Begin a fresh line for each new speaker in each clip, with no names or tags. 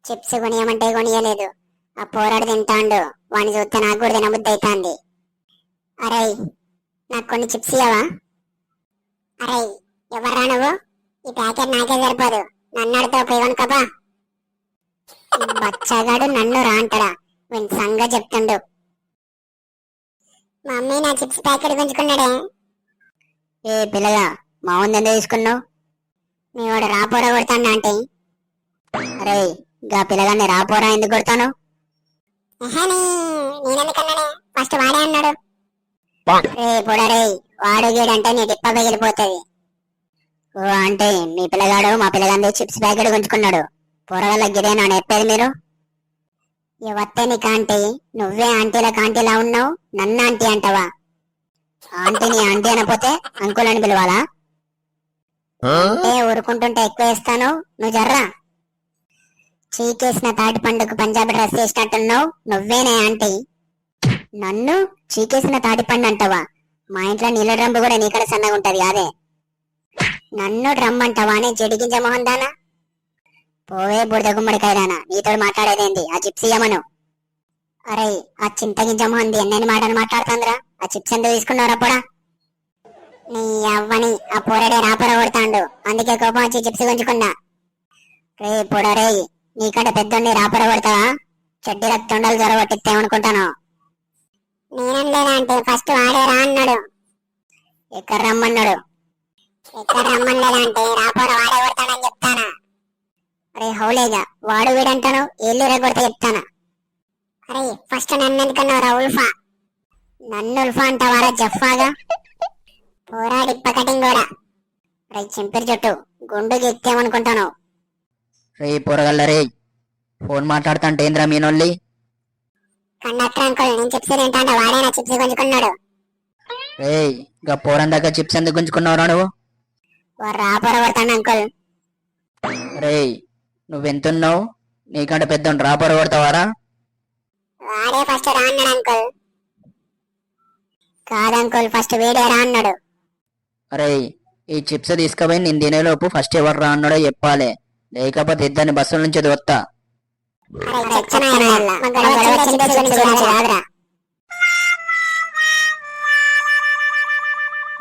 Chips కొనియమంటే కొనియలేదు. ఆ పోరాడు తింటాండు. వాడిని చూస్తే నాకు కూడా తినబుద్ధి అవుతాంది. అరే నాకు కొన్ని చిప్స్ ఇవ్వవా? అరే ఎవర్రా నువ్వు? ఈ ప్యాకెట్ నాకే సరిపోదు, నన్ను అడుతో పోయి కబా. బచ్చగాడు నన్ను రా అంటాడా? వీని సంగ చెప్తుండు. మమ్మీ నా చిప్స్ ప్యాకెట్ గుంజుకున్నాడే. ఏ పిల్లగా మా ఉంది ఎందుకు తీసుకున్నావు? మీ వాడు రాపోరా కొడతాను అంటే. అరే గా పిల్లగాన్ని రాపోరా ఎందుకు కొడతాను? నేనెందుకన్నానే, ఫస్ట్ వాడే అన్నాడు. రే పొడరే, వాడు గీడంటే నీ టిప్ప పగిలిపోతుంది. ఓ అంటే మీ పిల్లగాడు మా పిల్లగాంది చిప్స్ ప్యాకెట్ గుంజుకున్నాడు. పొరగల గిరేనా చెప్పేది మీరు? ఎవత్తే నీకు ఆంటీ? నువ్వే ఆంటీల కాంటీలా ఉన్నావు, నన్ను ఆంటీ అంటావా? ఆంటీని ఆంటీ అనపోతే అంకుల్ అని పిలవాలా? అంటే ఊరుకుంటుంటే ఎక్కువ వేస్తాను, నువ్వు జర్రా. చీకేసిన తాటి పండుగ పంజాబీ డ్రెస్ వేసినట్టున్నావు, నువ్వేనే ఆంటీ? నన్ను చీకేసిన తాటి పండు అంటావా? మా ఇంట్లో నీళ్ళ డ్రమ్ము కూడా నీకడ సన్నగా ఉంటది కాదే. నన్ను డ్రమ్ అంటావా అని జడిగింజ మొహం దానా? పోవే బుడద గుమ్మడికాయదానా, నీతో మాట్లాడేదేంది? ఆ చిప్స్ ఇయ్యమను. అరే ఆ చింతగింజ మొహంది ఎన్నెన్ని మాటలు మాట్లాడుతుందిరా. ఆ చిప్స్ ఎందుకు తీసుకున్నారా పోడా? నీ అవ్వని ఆ పోరడే రాపర కొడతాండు, అందుకే కోపం వచ్చి చిప్స్ గుంజుకున్నా. రే పొడరే, నీకంటే పెద్దోడిని రాపర కొడతావా? చెడ్డి రక్తుండలు జ్వరగొట్టిస్తేమనుకుంటాను. నేనలేదా అంటే ఫస్ట్ వాడే రా అన్నాడు. ఎక్కడ రమ్మన్నాడు? ఎక్కడ రమ్మలేదా అంటే రాపర వాడే కొడతాడని చెప్తానా. అరే హౌలేగా వాడు వీడంటాను, ఏళ్ళు రేగొడితే చెప్తానా. అరే ఫస్ట్ నన్ను ఎందుకన్నావురా ఉల్ఫా? నన్ను ఉల్ఫా అంటావారా జఫాగా? పోరాడి కటింగ్ కూడా. రే చింపిరి చుట్టూ గుండు గెత్తేమనుకుంటాను.
రే పొరగల్ల రే, ఫోన్ మాట్లాడుతుంటే ఏంద్రా మీనోళ్ళి?
కండక్టర్ అంకుల్ నేను చిప్స్ తింటాంటే వాడే నా చిప్స్ గుంజుకున్నాడు.
రే గా పోరం దగ్గర చిప్స్ ఎందుకు గుంజుకున్నావురా నువ్వు?
రాపర కొడతాను అంకుల్.
రే నువ్వెంతున్నావు? నీకంటే పెద్ద రాపర కొడతావారా?
వాడే ఫస్ట్ రా అన్నాడు అంకుల్. కాదంకుల్ ఫస్ట్ వీడే రా అన్నాడు.
అరే ఈ చిప్స్ తీసుకుపోయి నేను తినేలోపు ఫస్ట్ ఎవరు రా అన్నాడో చెప్పాలి, లేకపోతే ఇద్దరిని బస్సుల నుంచి దొత్తా.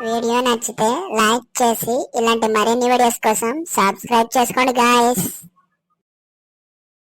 వీడియో నచ్చితే లైక్ చేసి ఇలాంటి మరిన్ని వీడియోస్ కోసం సబ్స్క్రైబ్ చేసుకోండి గాయ్స్.